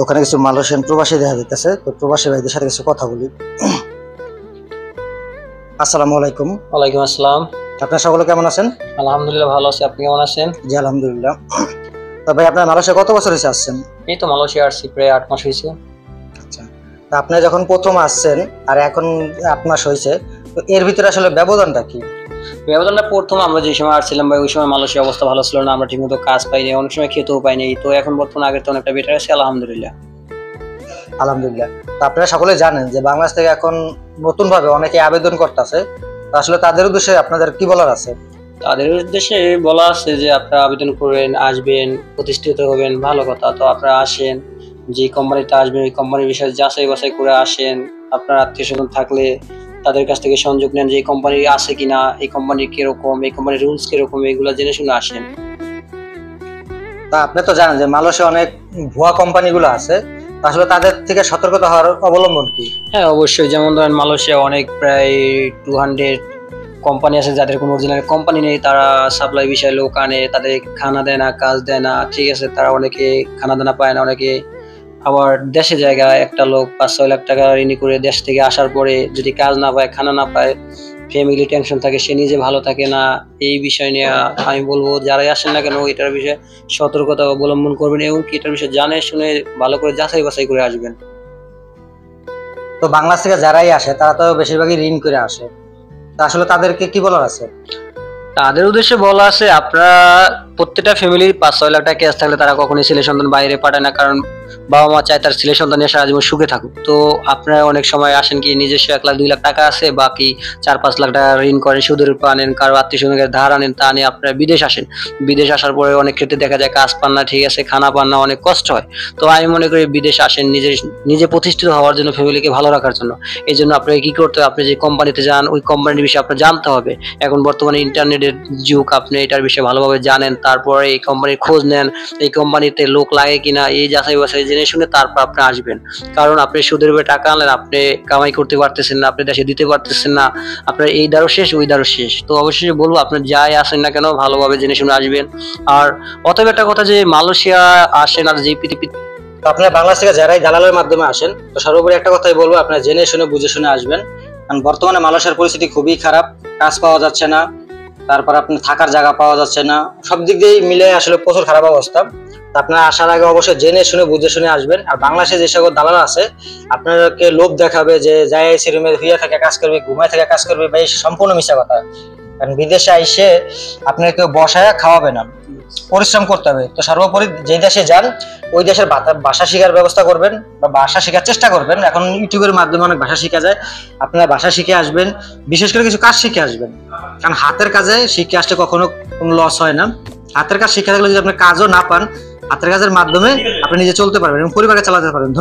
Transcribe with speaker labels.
Speaker 1: ওখানে কিছু মালয়েশিয়ান প্রবাসী দেখা যাইতেছে, তো প্রবাসী ভাইদের সাথে কিছু কথা বলি। আসসালামু আলাইকুম।
Speaker 2: ওয়ালাইকুম আসসালাম।
Speaker 1: আপনারা সকলে কেমন আছেন?
Speaker 2: আলহামদুলিল্লাহ ভালো আছি, আপনি কেমন আছেন?
Speaker 1: জি আলহামদুলিল্লাহ। তো ভাই আপনার মালয়েশিয়া কত বছর হয়েছে আসছেন?
Speaker 2: এই তো মালয়েশিয়া আসছি প্রায় 8 মাস হয়েছে।
Speaker 1: আচ্ছা, তো আপনি যখন প্রথম আসছেন আর এখন 8 মাস হয়েছে, তো এর ভিতরে আসলে ব্যবধানটা কি?
Speaker 2: ব্যবধানটা প্রথম আমরা যে সময় আসছিলাম ভাই, ওই সময় মালয়েশিয়া অবস্থা ভালো ছিল না, আমরা ঠিকমতো কাজ পাইনি, অনেক সময় খেতেও পাইনি। তো এখন বর্তমানে আগের তো অনেকটা বেটার আছে আলহামদুলিল্লাহ।
Speaker 1: আলহামদুলিল্লাহ। তো আপনারা সকলে জানেন যে বাংলাদেশ থেকে এখন নতুন ভাবে অনেকে আবেদন করতেছে, তো আসলে তাদের উদ্দেশ্যে আপনাদের কি বলার আছে?
Speaker 2: তাদের উদ্দেশ্যে বলা আছে যে আপনারা আবেদন করবেন, আসবেন, প্রতিষ্ঠিত হবেন, ভালো কথা। তো আপনারা আসেন, যে কোম্পানিতে আসবেন ওই কোম্পানির বিষয়ে যাচাই বাছাই করে আসেন। আপনার আত্মীয় স্বজন থাকলে তাদের কাছ থেকে সংযোগ নেন, যে এই কোম্পানি আছে কিনা, এই কোম্পানি কিরকম, এই কোম্পানির রুলস কিরকম, এগুলো জেনে শুনে আসেন।
Speaker 1: তা আপনি তো জানেন যে মালয়েশিয়া অনেক ভুয়া কোম্পানিগুলো আছে, আসলে তাদের থেকে সতর্কতা হওয়ার অবলম্বন কি?
Speaker 2: হ্যাঁ অবশ্যই, যেমন ধরেন মালয়েশিয়া অনেক প্রায় 200 কোম্পানি আছে যাদের কোনো অরিজিনাল কোম্পানি নেই, তারা সাপ্লাই বিষয়ে লোক আনে, তাদের খানা দেয় না, কাজ দেয় না, ঠিক আছে। তারা অনেকে খানা দানা পায় না, অনেকে আবার দেশে জায়গায় একটা লোক 5-6 লাখ টাকা ঋণী করে দেশ থেকে আসার পরে যদি কাজ না পায়, খানা না পায়, ফ্যামিলি টেনশন থাকে, সে নিজে ভালো থাকে না। এই বিষয় নিয়ে আমি বলবো যারাই আসেন না কেন এটার বিষয়ে সতর্কতা অবলম্বন করবেন এবং কি এটার বিষয়ে জানে শুনে ভালো করে যাচাই বাছাই করে আসবেন।
Speaker 1: তো বাংলাদেশ থেকে যারাই আসে তারা তো বেশিরভাগই ঋণ করে আসে, তা আসলে তাদেরকে কি বলার আছে?
Speaker 2: তাদের উদ্দেশ্যে বলা আছে আপনারা প্রত্যেকটা ফ্যামিলির 5-6 লাখ টাকা ক্যাশ থাকলে তারা কখনোই ছেলে সন্তান বাইরে পাঠায় না, কারণ বাবা মা চায় তার ছেলে সন্তান সারা জীবন সুখে থাকুক। তো আপনারা অনেক সময় আসেন কি নিজস্ব 1 লাখ 2 লাখ টাকা আছে, বাকি 4-5 লাখ টাকা ঋণ করেন, সুদের উপর আনেন, কারো আত্মীয় স্বজনের ধার আনেন, তা নিয়ে আপনারা বিদেশ আসেন। বিদেশ আসার পরে অনেক ক্ষেত্রে দেখা যায় কাজ পান না, ঠিক আছে, খানা পান না, অনেক কষ্ট হয়। তো আমি মনে করি বিদেশ আসেন নিজে প্রতিষ্ঠিত হওয়ার জন্য, ফ্যামিলিকে ভালো রাখার জন্য। এই জন্য আপনাকে কি করতে হবে, আপনি যে কোম্পানিতে যান ওই কোম্পানির বিষয়ে আপনার জানতে হবে। এখন বর্তমানে ইন্টারনেটের যুগ, আপনি এটার বিষয়ে ভালোভাবে জানেন, তারপরে এই কোম্পানির খোঁজ নেন, এই কোম্পানিতে লোক লাগে কিনা, এই যাচাই বাছাই জেনে শুনে তারপর আপনি আসবেন। কারণ আপনি সুদের উপরে টাকা আনলেন, আপনি কামাই করতে পারতেছেন না, আপনি দেশে দিতে পারতেছেন না, আপনার এই দ্বারও শেষ ওই দ্বারও শেষ। তো অবশ্যই বলবো আপনি যাই আসেন না কেন ভালোভাবে জেনে শুনে আসবেন। আর অতএব একটা কথা যে মালয়েশিয়া আসেন আর যে পৃথিবী,
Speaker 1: তো আপনারা বাংলাদেশ থেকে যারাই দালালের মাধ্যমে আসেন, তো সর্বোপরি একটা কথাই বলবো, আপনারা জেনে শুনে বুঝে শুনে আসবেন। কারণ বর্তমানে মালয়েশিয়ার পরিস্থিতি খুবই খারাপ, কাজ পাওয়া যাচ্ছে না, তারপর আপনার থাকার জায়গা পাওয়া যাচ্ছে না, সব দিক দিয়ে মিলে আসলে প্রচুর খারাপ অবস্থা। তো আপনারা আসার আগে অবশ্যই জেনে শুনে বুঝে শুনে আসবেন। আর বাংলাদেশে যে সকল দালাল আছে আপনাদেরকে লোভ দেখাবে যে যাই এসি রুমে শুয়ে থেকে কাজ করবে, ঘুমায় থেকে কাজ করবে, বা এই সম্পূর্ণ মিথ্যা কথা। কারণ বিদেশে আইসে আপনার কেউ বসায় খাওয়াবে না, পরিশ্রম করতে হবে। তো সর্বোপরি যে দেশে যান ওই দেশের ভাষা শেখার ব্যবস্থা করবেন বা ভাষা শেখার চেষ্টা করবেন। এখন ইউটিউবের মাধ্যমে অনেক ভাষা শেখা যায়, আপনারা ভাষা শিখে আসবেন, বিশেষ করে কিছু কাজ শিখে আসবেন। কারণ হাতের কাজে শিখে আসলে কখনো কোনো লস হয় না। হাতের কাজ শিখে থাকলে যদি আপনি কাজও না পান, হাতের কাজের মাধ্যমে আপনি নিজে চলতে পারবেন এবং পরিবারকে চালাতে পারবেন।